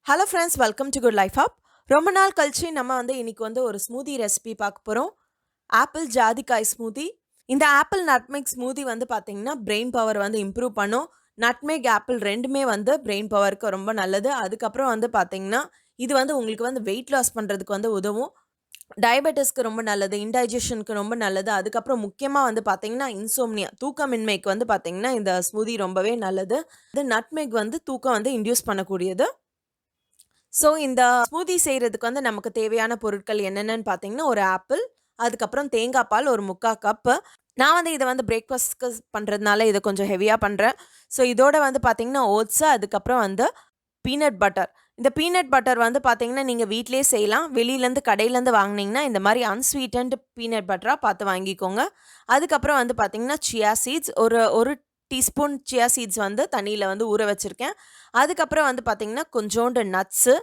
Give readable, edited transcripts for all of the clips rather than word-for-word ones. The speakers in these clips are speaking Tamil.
Hello friends, welcome to GoodLifeHub. ரொம்ப நாள் கழிச்சு நம்ம இன்னைக்கு ஒரு ஸ்மூதி ரெசிபி பார்க்க போறோம். ஆப்பிள் ஜாதிக்காய் ஸ்மூதி. இந்த ஆப்பிள் நட்மெக் ஸ்மூதி பார்த்தீங்கன்னா பிரெயின் பவர் இம்ப்ரூவ் பண்ணும். நட்மெக் ஆப்பிள் ரெண்டுமே பிரெயின் பவருக்கு ரொம்ப நல்லது. அதுக்கப்புறம் பார்த்தீங்கன்னா இது உங்களுக்கு வெயிட் லாஸ் பண்ணுறதுக்கு உதவும். டயபெட்டிஸ்க்கு ரொம்ப நல்லது, இன்டைஜஷனுக்கு ரொம்ப நல்லது. அதுக்கப்புறம் முக்கியமாக பார்த்தீங்கன்னா இன்சோம்னியா தூக்கமின்மைக்கு பார்த்தீங்கன்னா இந்த ஸ்மூதி ரொம்பவே நல்லது. இது நட்மெக் தூக்கம் இன்டியூஸ் பண்ணக்கூடியது. ஸோ இந்த ஸ்மூதி செய்கிறதுக்கு நமக்கு தேவையான பொருட்கள் என்னென்னு பார்த்தீங்கன்னா ஒரு ஆப்பிள், அதுக்கப்புறம் தேங்காய் பால் ஒரு 3/4 கப்பு. நான் இதை பிரேக்ஃபாஸ்ட்க்கு பண்ணுறதுனால இதை கொஞ்சம் ஹெவியாக பண்ணுறேன். ஸோ இதோட பார்த்தீங்கன்னா ஓட்ஸு, அதுக்கப்புறம் பீனட் பட்டர். இந்த பீனட் பட்டர் பார்த்தீங்கன்னா நீங்கள் வீட்டிலேயே செய்யலாம். வெளியிலேருந்து கடையிலேருந்து வாங்கினீங்கன்னா இந்த மாதிரி அன்ஸ்வீட்டன்ட் பீனட் பட்டராக பார்த்து வாங்கிக்கோங்க. அதுக்கப்புறம் பார்த்தீங்கன்னா சியா சீட்ஸ் ஒரு டீஸ்பூன் சியா சீட்ஸ் தண்ணியில் ஊற வச்சுருக்கேன். அதுக்கப்புறம் பார்த்தீங்கன்னா கொஞ்சோண்டு நட்ஸு.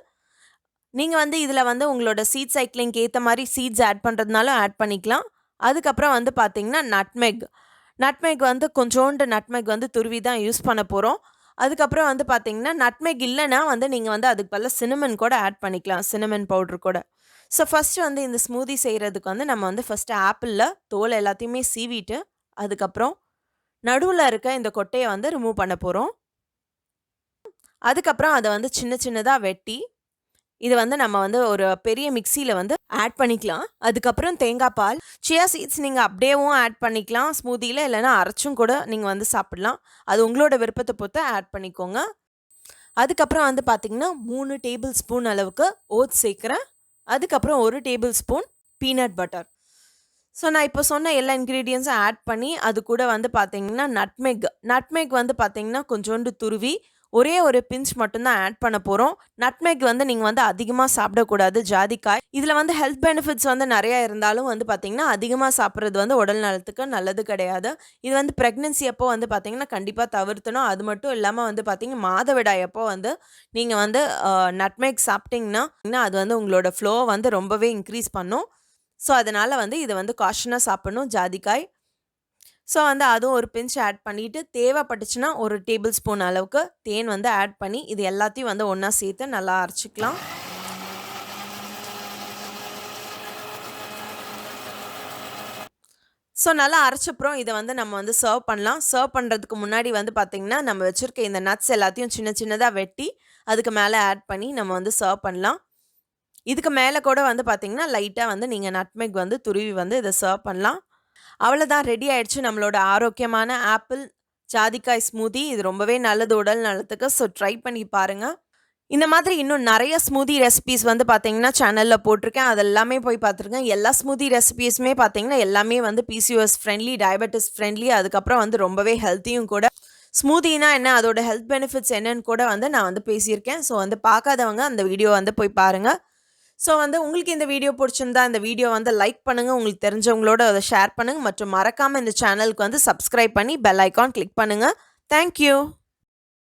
நீங்கள் இதில் உங்களோட சீட் சைக்கிளிங்க்கு ஏற்ற மாதிரி சீட்ஸ் ஆட் பண்ணுறதுனாலும் ஆட் பண்ணிக்கலாம். அதுக்கப்புறம் பார்த்தீங்கன்னா நட்மெக் கொஞ்சோண்டு நட்மெக் துருவி தான் யூஸ் பண்ண போகிறோம். அதுக்கப்புறம் பார்த்தீங்கன்னா நட்மெக் இல்லைன்னா நீங்கள் அதுக்கு பதிலாக சினமன் கூட ஆட் பண்ணிக்கலாம், சினமன் பவுடர் கூட. ஸோ ஃபஸ்ட்டு இந்த ஸ்மூதி செய்கிறதுக்கு நம்ம ஃபஸ்ட்டு ஆப்பிளில் தோல் எல்லாத்தையுமே சீவிட்டு அதுக்கப்புறம் நடுவில் இருக்க இந்த கொட்டையை ரிமூவ் பண்ண போகிறோம். அதுக்கப்புறம் அதை சின்ன சின்னதாக வெட்டி இது நம்ம ஒரு பெரிய மிக்சியில் ஆட் பண்ணிக்கலாம். அதுக்கப்புறம் தேங்காய் பால், சியா சீட்ஸ் நீங்கள் அப்படியேவும் ஆட் பண்ணிக்கலாம் ஸ்மூதியில், இல்லைனா அரைச்சும் கூட நீங்கள் சாப்பிடலாம். அது உங்களோட விருப்பத்தை பொறுத்து ஆட் பண்ணிக்கோங்க. அதுக்கப்புறம் பார்த்தீங்கன்னா 3 டேபிள் ஸ்பூன் அளவுக்கு ஓட்ஸ் சேர்க்குறேன். அதுக்கப்புறம் 1 table spoon peanut butter. So நான் இப்போ சொன்ன எல்லா இன்க்ரீடியன்ஸும் ஆட் பண்ணி அது கூட பார்த்தீங்கன்னா நட்மெக் பார்த்தீங்கன்னா கொஞ்சோண்டு துருவி ஒரே ஒரு பிஞ்ச் மட்டும்தான் ஆட் பண்ண போகிறோம். நட்மெக் நீங்கள் அதிகமாக சாப்பிடக்கூடாது. ஜாதிக்காய் இதில் ஹெல்த் பெனிஃபிட்ஸ் நிறையா இருந்தாலும் பார்த்தீங்கன்னா அதிகமாக சாப்பிட்றது உடல் நலத்துக்கு நல்லது கிடையாது. இது ப்ரெக்னென்சி அப்போ பார்த்தீங்கன்னா கண்டிப்பாக தவிர்த்தணும். அது மட்டும் இல்லாமல் பார்த்தீங்கன்னா மாதவிடாய் அப்போ நீங்கள் நட்மெக் சாப்பிட்டிங்கன்னா அது உங்களோட ஃப்ளோவை ரொம்பவே இன்க்ரீஸ் பண்ணும். ஸோ அதனால் இதை காஷனாக சாப்பிடணும் ஜாதிக்காய். ஸோ அதுவும் ஒரு பிஞ்ச் ஆட் பண்ணிவிட்டு தேவைப்பட்டுச்சுன்னா ஒரு டேபிள் ஸ்பூன் அளவுக்கு தேன் ஆட் பண்ணி இது எல்லாத்தையும் ஒன்றா சேர்த்து நல்லா அரைச்சிக்கலாம். ஸோ நல்லா அரைச்சப்புறம் இதை நம்ம சர்வ் பண்ணலாம். சர்வ் பண்ணுறதுக்கு முன்னாடி பார்த்திங்கன்னா நம்ம வச்சுருக்க இந்த நட்ஸ் எல்லாத்தையும் சின்ன சின்னதாக வெட்டி அதுக்கு மேலே ஆட் பண்ணி நம்ம சர்வ் பண்ணலாம். இதுக்கு மேலே கூட பார்த்திங்கன்னா லைட்டாக நீங்கள் நட்மெக் துருவி இதை சர்வ் பண்ணலாம். அவ்வளோதான், ரெடி ஆயிடுச்சு நம்மளோட ஆரோக்கியமான ஆப்பிள் ஜாதிக்காய் ஸ்மூதி. இது ரொம்பவே நல்லது உடல் நலத்துக்கு. ஸோ ட்ரை பண்ணி பாருங்கள். இந்த மாதிரி இன்னும் நிறைய ஸ்மூதி ரெசிபீஸ் பார்த்தீங்கன்னா சேனலில் போட்டிருக்கேன். அதெல்லாமே போய் பார்த்துருக்கேன். எல்லா ஸ்மூதி ரெசிபீஸுமே பார்த்தீங்கன்னா எல்லாமே PCOS ஃப்ரெண்ட்லி, டயபெட்டிஸ் ஃப்ரெண்ட்லி, அதுக்கப்புறம் ரொம்பவே ஹெல்த்தியும் கூட. ஸ்மூதினா என்ன, அதோட ஹெல்த் பெனிஃபிட்ஸ் என்னன்னு கூட நான் பேசியிருக்கேன். ஸோ பார்க்காதவங்க அந்த வீடியோ போய் பாருங்கள். ஸோ உங்களுக்கு இந்த வீடியோ பிடிச்சிருந்தா இந்த வீடியோ லைக் பண்ணுங்கள், உங்களுக்கு தெரிஞ்சவங்களோட அதை ஷேர் பண்ணுங்கள், மற்றும் மறக்காமல் இந்த சேனலுக்கு சப்ஸ்கிரைப் பண்ணி பெல் ஐக்கான் கிளிக் பண்ணுங்கள். தேங்க்யூ.